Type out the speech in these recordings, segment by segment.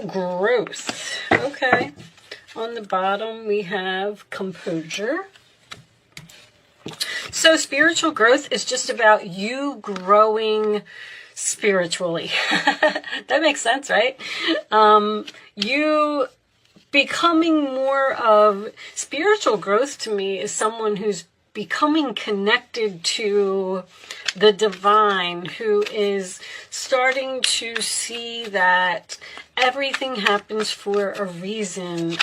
growth. Okay. On the bottom, we have composure. So spiritual growth is just about you growing spiritually. That makes sense, right? You becoming more of spiritual growth to me is someone who's becoming connected to the divine, who is starting to see that everything happens for a reason.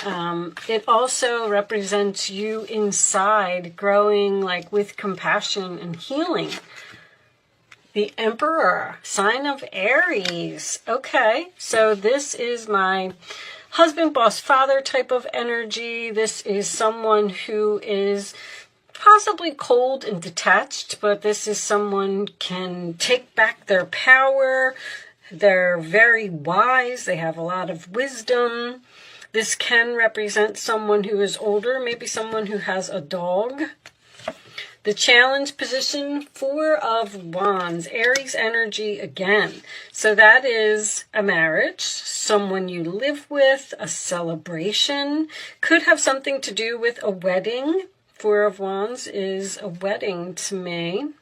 It also represents you inside growing like with compassion and healing. The Emperor, sign of Aries. Okay, so this is my husband, boss, father type of energy. This is someone who is possibly cold and detached, but this is someone can take back their power. They're very wise. They have a lot of wisdom. This can represent someone who is older, maybe someone who has a dog. The challenge position, 4 of Wands, Aries energy again. So that is a marriage, someone you live with, a celebration. Could have something to do with a wedding. 4 of Wands is a wedding to me.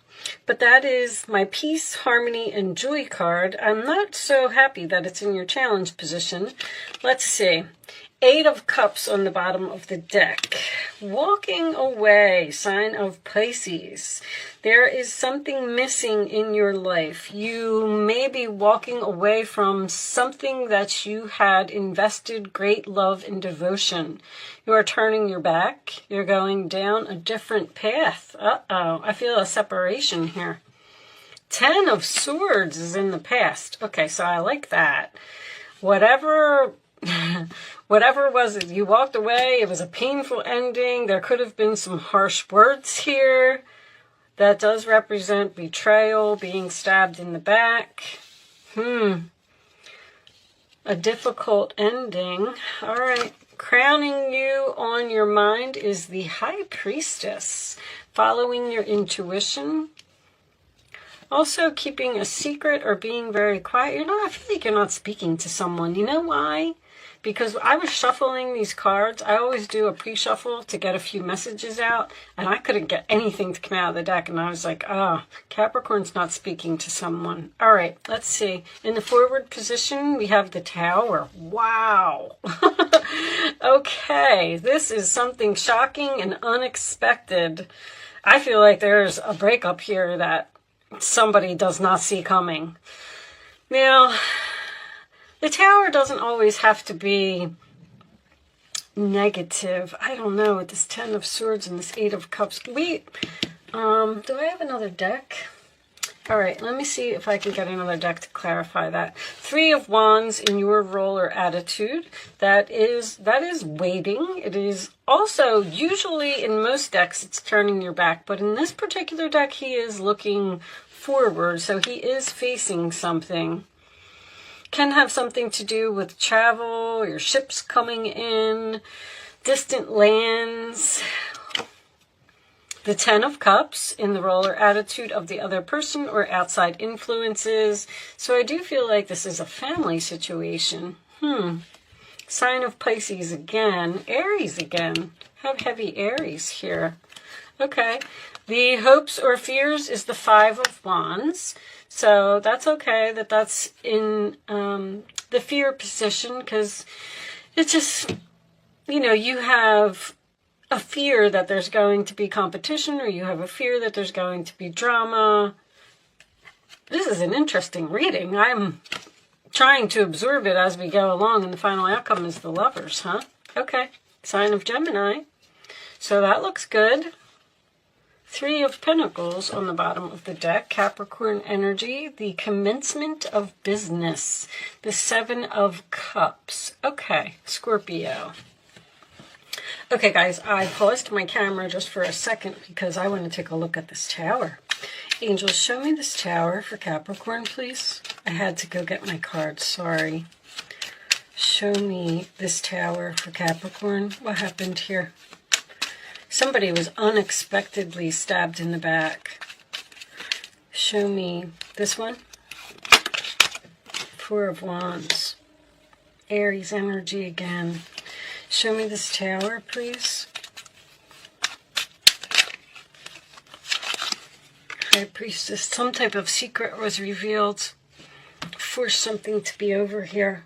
But that is my peace, harmony, and joy card. I'm not so happy that it's in your challenge position. Let's see. 8 of Cups on the bottom of the deck. Walking away, sign of Pisces. There is something missing in your life. You may be walking away from something that you had invested great love and devotion. You are turning your back. You're going down a different path. Uh-oh, I feel a separation here. 10 of Swords is in the past. Okay, so I like that. Whatever was it, you walked away, it was a painful ending, there could have been some harsh words here. That does represent betrayal, being stabbed in the back. A difficult ending. All right, crowning you on your mind is the High Priestess, following your intuition. Also keeping a secret or being very quiet. I feel like you're not speaking to someone. You know why? Because I was shuffling these cards. I always do a pre-shuffle to get a few messages out, and I couldn't get anything to come out of the deck, and I was like, Capricorn's not speaking to someone. All right, let's see. In the forward position, we have the Tower. Wow. Okay, this is something shocking and unexpected. I feel like there's a breakup here that somebody does not see coming. Now, the Tower doesn't always have to be negative. I don't know, with this 10 of Swords and this 8 of Cups. Wait, do I have another deck? All right, let me see if I can get another deck to clarify that. 3 of Wands in your role or attitude. That is waiting. It is also, usually in most decks, it's turning your back. But in this particular deck, he is looking forward. So he is facing something. Can have something to do with travel, your ships coming in, distant lands. The 10 of Cups in the role or attitude of the other person or outside influences. So I do feel like this is a family situation. Sign of Pisces again. Aries again. Have heavy Aries here. Okay. The hopes or fears is the 5 of Wands. So that's okay that that's in the fear position, because it's just, you have a fear that there's going to be competition, or you have a fear that there's going to be drama. This is an interesting reading. I'm trying to absorb it as we go along, and the final outcome is the Lovers, huh? Okay, sign of Gemini. So that looks good. 3 of Pentacles on the bottom of the deck, Capricorn energy, the commencement of business, the 7 of Cups. Okay, Scorpio. Okay, guys, I paused my camera just for a second because I want to take a look at this Tower. Angels, show me this Tower for Capricorn, please. I had to go get my cards, sorry. Show me this Tower for Capricorn. What happened here? Somebody was unexpectedly stabbed in the back. Show me this one. 4 of Wands. Aries energy again. Show me this Tower, please. High Priestess. Some type of secret was revealed. Force something to be over here.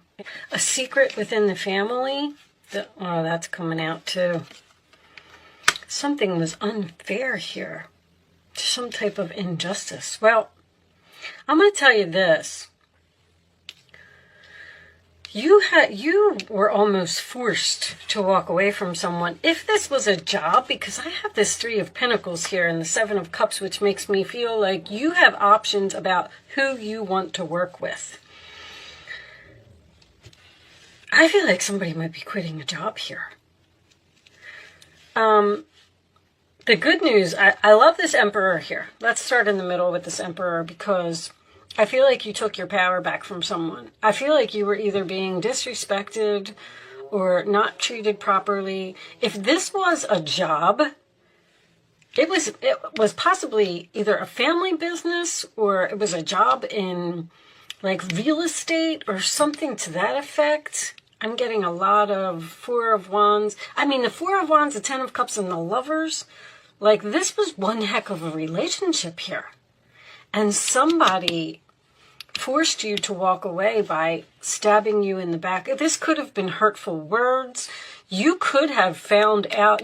A secret within the family. Oh, that's coming out too. Something was unfair here. Some type of injustice. Well, I'm going to tell you this. You were almost forced to walk away from someone. If this was a job, because I have this 3 of Pentacles here and the 7 of Cups, which makes me feel like you have options about who you want to work with. I feel like somebody might be quitting a job here. The good news, I love this Emperor here. Let's start in the middle with this Emperor, because I feel like you took your power back from someone. I feel like you were either being disrespected or not treated properly. If this was a job, it was possibly either a family business or it was a job in like real estate or something to that effect. I'm getting a lot of 4 of Wands. I mean, the 4 of Wands, the 10 of Cups, and the Lovers. Like, this was one heck of a relationship here. And somebody forced you to walk away by stabbing you in the back. This could have been hurtful words. You could have found out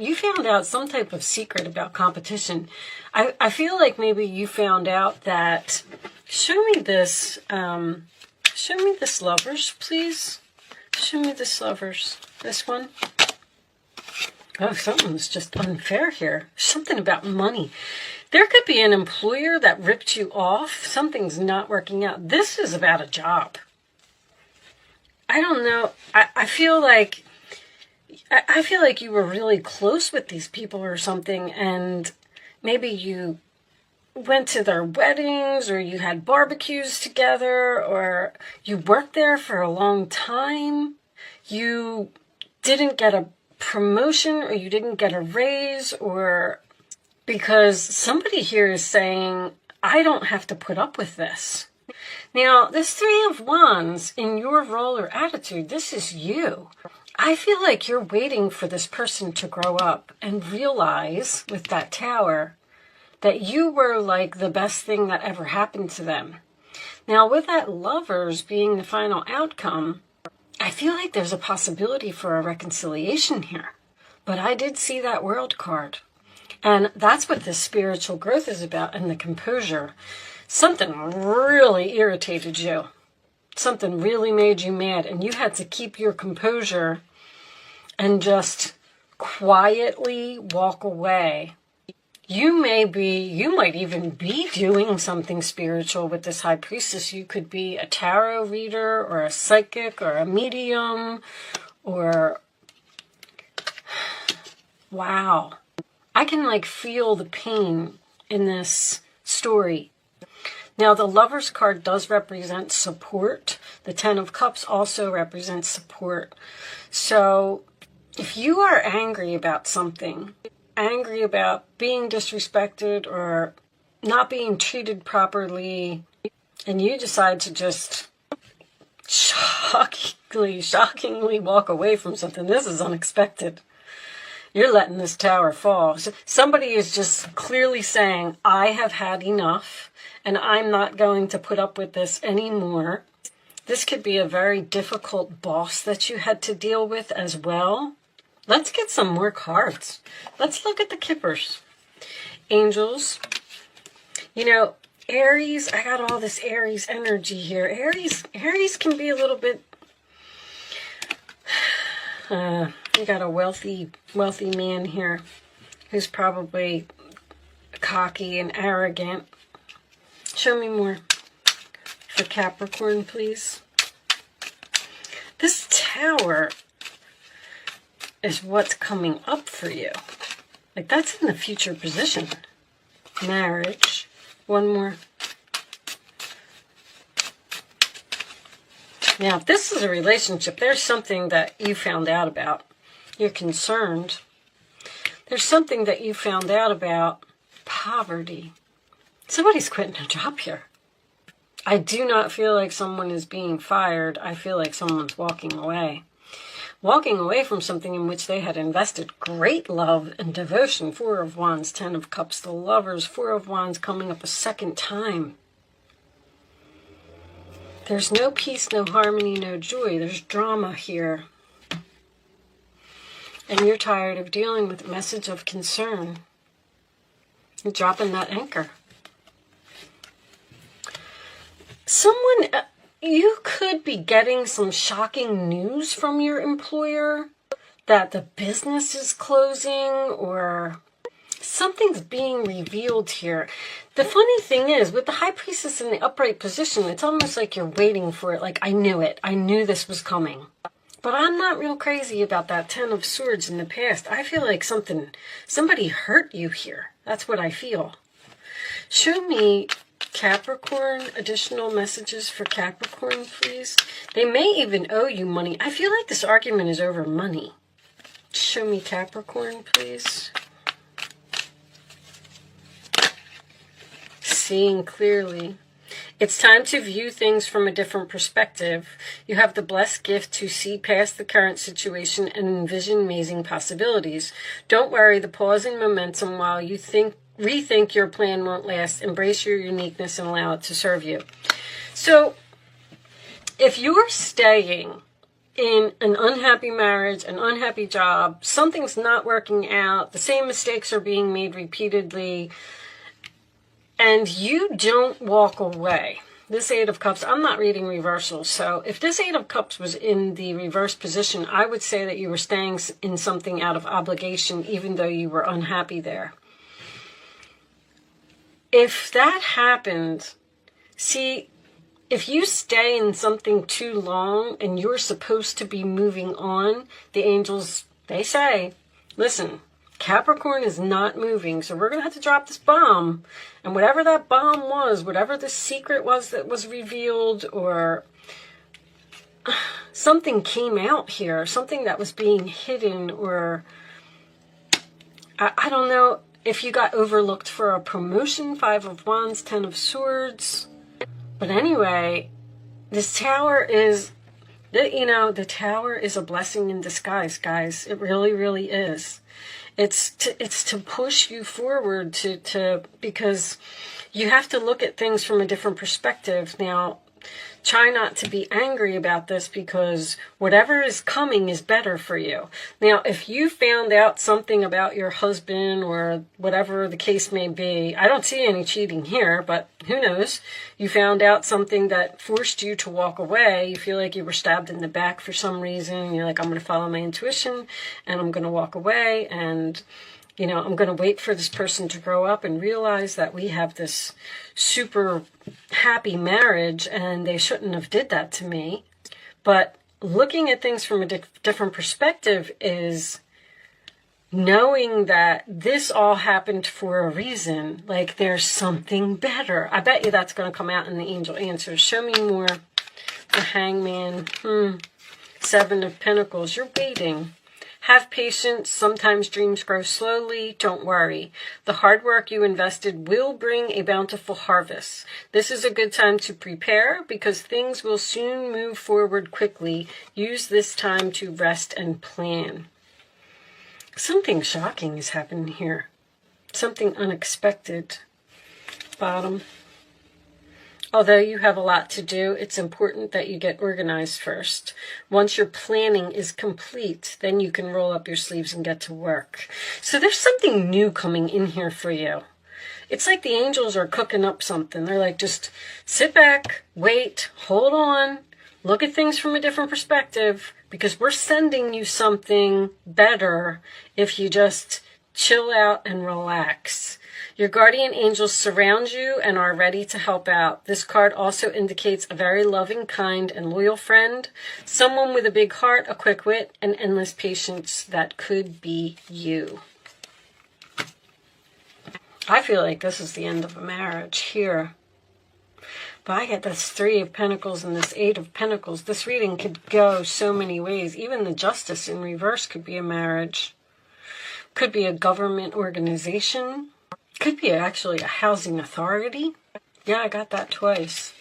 some type of secret about competition. I feel like maybe you found out that, show me this Lovers, please. Show me this Lovers. This one. Oh, something's just unfair here. Something about money. There could be an employer that ripped you off. Something's not working out. This is about a job. I don't know. I feel like you were really close with these people or something, and maybe you went to their weddings, or you had barbecues together, or you worked there for a long time. You didn't get a promotion, or you didn't get a raise, or because somebody here is saying, I don't have to put up with this. Now, this 3 of Wands, in your role or attitude, this is you. I feel like you're waiting for this person to grow up and realize, with that Tower, that you were like the best thing that ever happened to them. Now, with that Lovers being the final outcome, I feel like there's a possibility for a reconciliation here. But I did see that World card. And that's what this spiritual growth is about, and the composure. Something really irritated you. Something really made you mad, and you had to keep your composure and just quietly walk away. You might even be doing something spiritual with this High Priestess. You could be a tarot reader or a psychic or a medium or... Wow. I can like feel the pain in this story. Now, the Lovers card does represent support. The 10 of Cups also represents support. So if you are angry about something, angry about being disrespected or not being treated properly, and you decide to just shockingly walk away from something, this is unexpected. You're letting this Tower fall. So somebody is just clearly saying, I have had enough, and I'm not going to put up with this anymore. This could be a very difficult boss that you had to deal with as well. Let's get some more cards. Let's look at the Kippers. Angels. You know, Aries, I got all this Aries energy here. Aries can be a little bit... you got a wealthy man here who's probably cocky and arrogant. Show me more for Capricorn, please. This Tower is what's coming up for you. Like, that's in the future position. Marriage. One more. Now, if this is a relationship, there's something that you found out about. You're concerned. There's something that you found out about poverty. Somebody's quitting a job here. I do not feel like someone is being fired. I feel like someone's walking away. Walking away from something in which they had invested great love and devotion. Four of Wands, Ten of Cups, the Lovers, Four of Wands coming up a second time. There's no peace, no harmony, no joy. There's drama here. And you're tired of dealing with a message of concern. You're dropping that anchor. Someone, you could be getting some shocking news from your employer that the business is closing or something's being revealed here. The funny thing is, with the High Priestess in the upright position, it's almost like you're waiting for it. Like, I knew it. I knew this was coming. But I'm not real crazy about that Ten of Swords in the past. I feel like somebody hurt you here. That's what I feel. Show me Capricorn, additional messages for Capricorn, please. They may even owe you money. I feel like this argument is over money. Show me Capricorn, please. Seeing clearly. It's time to view things from a different perspective. You have the blessed gift to see past the current situation and envision amazing possibilities. Don't worry, the pause in momentum while you rethink your plan won't last. Embrace your uniqueness and allow it to serve you. So, if you're staying in an unhappy marriage, an unhappy job, something's not working out, the same mistakes are being made repeatedly, and you don't walk away. This Eight of Cups, I'm not reading reversals, so if this Eight of Cups was in the reverse position, I would say that you were staying in something out of obligation, even though you were unhappy there. If that happened, see, if you stay in something too long and you're supposed to be moving on, the angels, they say, listen, Capricorn is not moving, so we're going to have to drop this bomb. And whatever that bomb was, whatever the secret was that was revealed, or something came out here, something that was being hidden, or I don't know. If you got overlooked for a promotion, Five of Wands, Ten of Swords. But anyway, this Tower is, the Tower is a blessing in disguise, guys. It really, really is. It's to push you forward because you have to look at things from a different perspective. Now, try not to be angry about this because whatever is coming is better for you. Now, if you found out something about your husband or whatever the case may be, I don't see any cheating here, but who knows? You found out something that forced you to walk away. You feel like you were stabbed in the back for some reason. You're like, I'm going to follow my intuition and I'm going to walk away and I'm going to wait for this person to grow up and realize that we have this super happy marriage and they shouldn't have did that to me. But looking at things from a different perspective is knowing that this all happened for a reason. Like there's something better. I bet you that's going to come out in the angel answers. Show me more. The Hangman. Seven of Pentacles. You're waiting. Have patience. Sometimes dreams grow slowly. Don't worry. The hard work you invested will bring a bountiful harvest. This is a good time to prepare because things will soon move forward quickly. Use this time to rest and plan. Something shocking is happening here. Something unexpected. Bottom. Although you have a lot to do, it's important that you get organized first. Once your planning is complete, then you can roll up your sleeves and get to work. So there's something new coming in here for you. It's like the angels are cooking up something. They're like, just sit back, wait, hold on, look at things from a different perspective, because we're sending you something better if you just chill out and relax. Your guardian angels surround you and are ready to help out. This card also indicates a very loving, kind, and loyal friend. Someone with a big heart, a quick wit, and endless patience that could be you. I feel like this is the end of a marriage here. But I get this Three of Pentacles and this Eight of Pentacles. This reading could go so many ways. Even the Justice in reverse could be a marriage. Could be a government organization. Could be actually a housing authority. Yeah, I got that twice.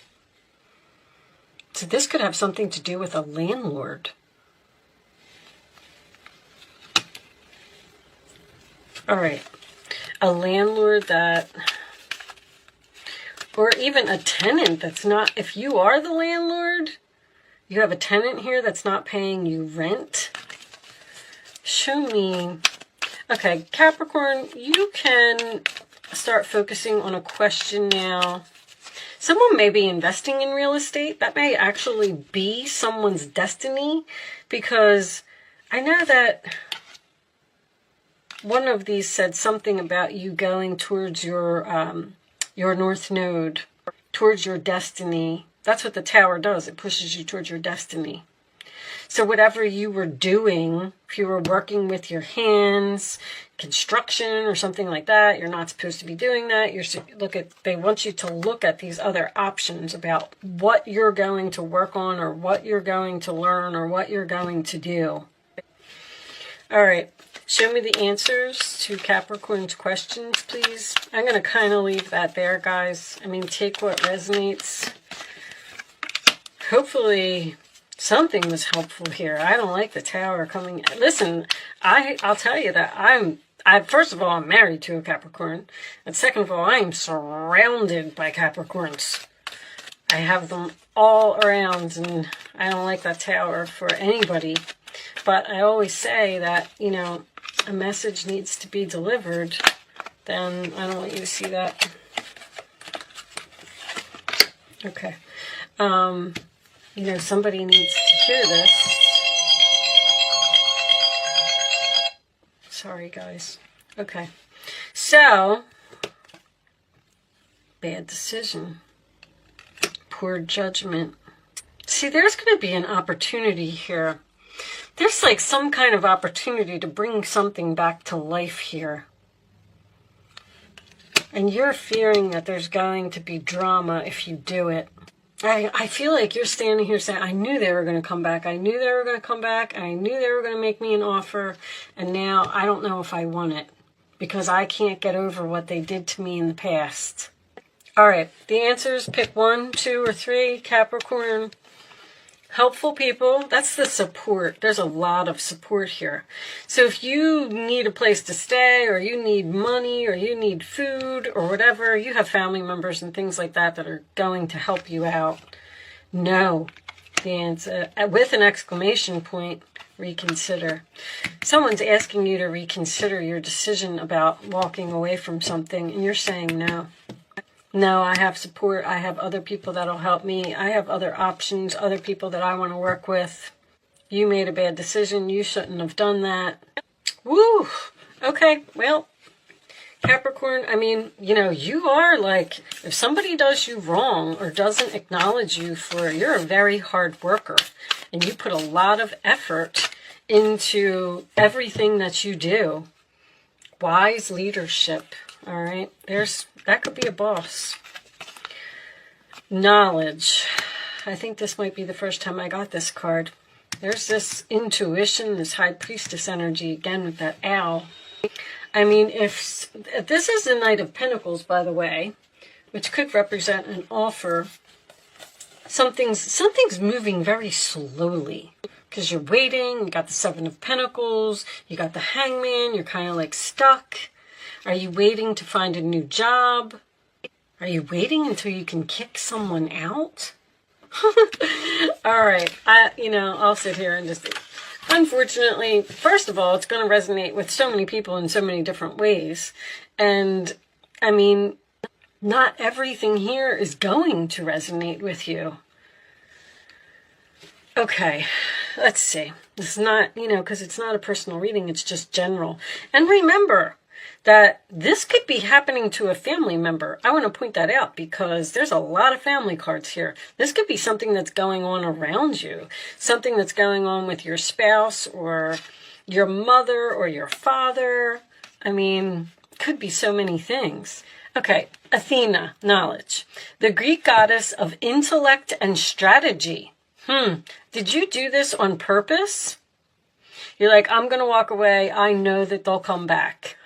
So this could have something to do with a landlord. All right. A landlord that, or even a tenant that's not, if you are the landlord, you have a tenant here that's not paying you rent. Show me. Okay, Capricorn, you can start focusing on a question now. Someone may be investing in real estate. That may actually be someone's destiny, because I know that one of these said something about you going towards your North Node, towards your destiny. That's what the Tower does. It pushes you towards your destiny. So whatever you were doing, if you were working with your hands, construction or something like that, you're not supposed to be doing that. They want you to look at these other options about what you're going to work on, or what you're going to learn, or what you're going to do. All right. Show me the answers to Capricorn's questions, please. I'm going to kind of leave that there, guys. I mean, take what resonates. Hopefully something was helpful here. I don't like the Tower coming. Listen, I'll tell you that first of all, I'm married to a Capricorn. And second of all, I am surrounded by Capricorns. I have them all around, and I don't like that Tower for anybody. But I always say that, you know, a message needs to be delivered. Then I don't want you to see that. Okay. You know, somebody needs to hear this. Sorry, guys. Okay. So, bad decision. Poor judgment. See, there's going to be an opportunity here. There's like some kind of opportunity to bring something back to life here. And you're fearing that there's going to be drama if you do it. I feel like you're standing here saying, I knew they were going to come back. I knew they were going to come back. I knew they were going to make me an offer. And now I don't know if I want it, because I can't get over what they did to me in the past. All right. The answers, pick 1, 2, or 3. Capricorn. Helpful people, that's the support. There's a lot of support here. So if you need a place to stay, or you need money, or you need food, or whatever, you have family members and things like that that are going to help you out. No. The answer, with an exclamation point, reconsider. Someone's asking you to reconsider your decision about walking away from something, and you're saying no. No, I have support. I have other people that'll help me. I have other options, other people that I want to work with. You made a bad decision. You shouldn't have done that. Woo! Okay, well, Capricorn, I mean, you know, you are like, if somebody does you wrong or doesn't acknowledge you you're a very hard worker. And you put a lot of effort into everything that you do. Wise leadership, all right? That could be a boss. Knowledge. I think this might be the first time I got this card. There's this intuition, this high priestess energy, again with that owl. I mean, if this is the Knight of Pentacles, by the way, which could represent an offer, something's moving very slowly. Because you're waiting, you got the Seven of Pentacles, you got the Hangman, you're kind of like stuck. Are you waiting to find a new job? Are you waiting until you can kick someone out? All right. I'll sit here and just... Unfortunately, first of all, it's going to resonate with so many people in so many different ways. And, I mean, not everything here is going to resonate with you. Okay, let's see. This is not, because it's not a personal reading, it's just general. And remember that this could be happening to a family member. I want to point that out because there's a lot of family cards here. This could be something that's going on around you, something that's going on with your spouse or your mother or your father. I mean, could be so many things. Okay, Athena, knowledge. The Greek goddess of intellect and strategy. Did you do this on purpose? You're like, I'm going to walk away. I know that they'll come back.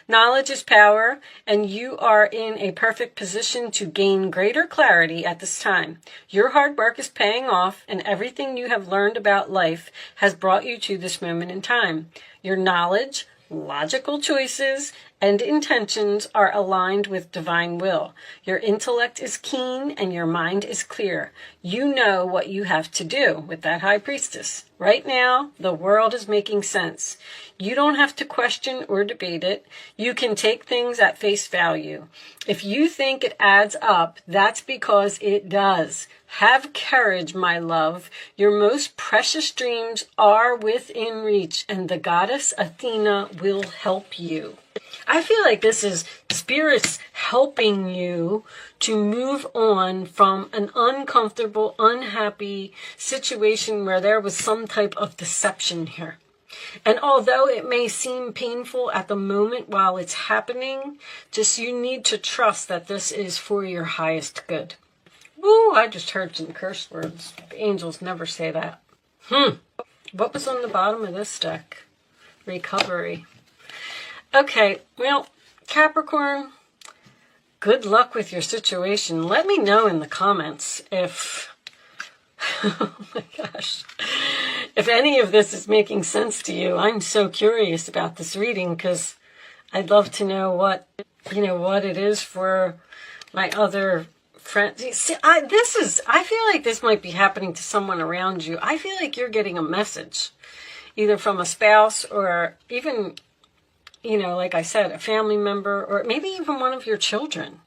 Knowledge is power, and you are in a perfect position to gain greater clarity at this time. Your hard work is paying off, and everything you have learned about life has brought you to this moment in time. Your knowledge, logical choices, and intentions are aligned with divine will. Your intellect is keen and your mind is clear. You know what you have to do with that high priestess. Right now, the world is making sense. You don't have to question or debate it. You can take things at face value. If you think it adds up, that's because it does. Have courage, my love. Your most precious dreams are within reach, and the goddess Athena will help you. I feel like this is spirits helping you to move on from an uncomfortable, unhappy situation where there was some type of deception here. And although it may seem painful at the moment while it's happening, just you need to trust that this is for your highest good. Woo, I just heard some curse words. The angels never say that. What was on the bottom of this deck? Recovery. Okay, well, Capricorn, good luck with your situation. Let me know in the comments if, oh my gosh, if any of this is making sense to you. I'm so curious about this reading because I'd love to know what it is for my other friends. See, I feel like this might be happening to someone around you. I feel like you're getting a message, either from a spouse or even, like I said, a family member, or maybe even one of your children.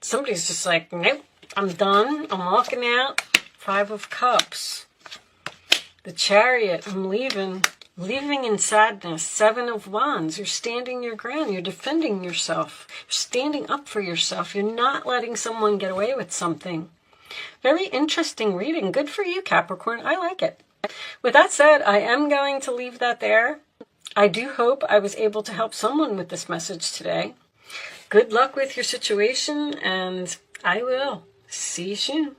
Somebody's just like, nope, I'm done. I'm walking out. 5 of Cups. The Chariot, I'm leaving. Leaving in sadness. 7 of Wands. You're standing your ground. You're defending yourself. You're standing up for yourself. You're not letting someone get away with something. Very interesting reading. Good for you, Capricorn. I like it. With that said, I am going to leave that there. I do hope I was able to help someone with this message today. Good luck with your situation, and I will see you soon.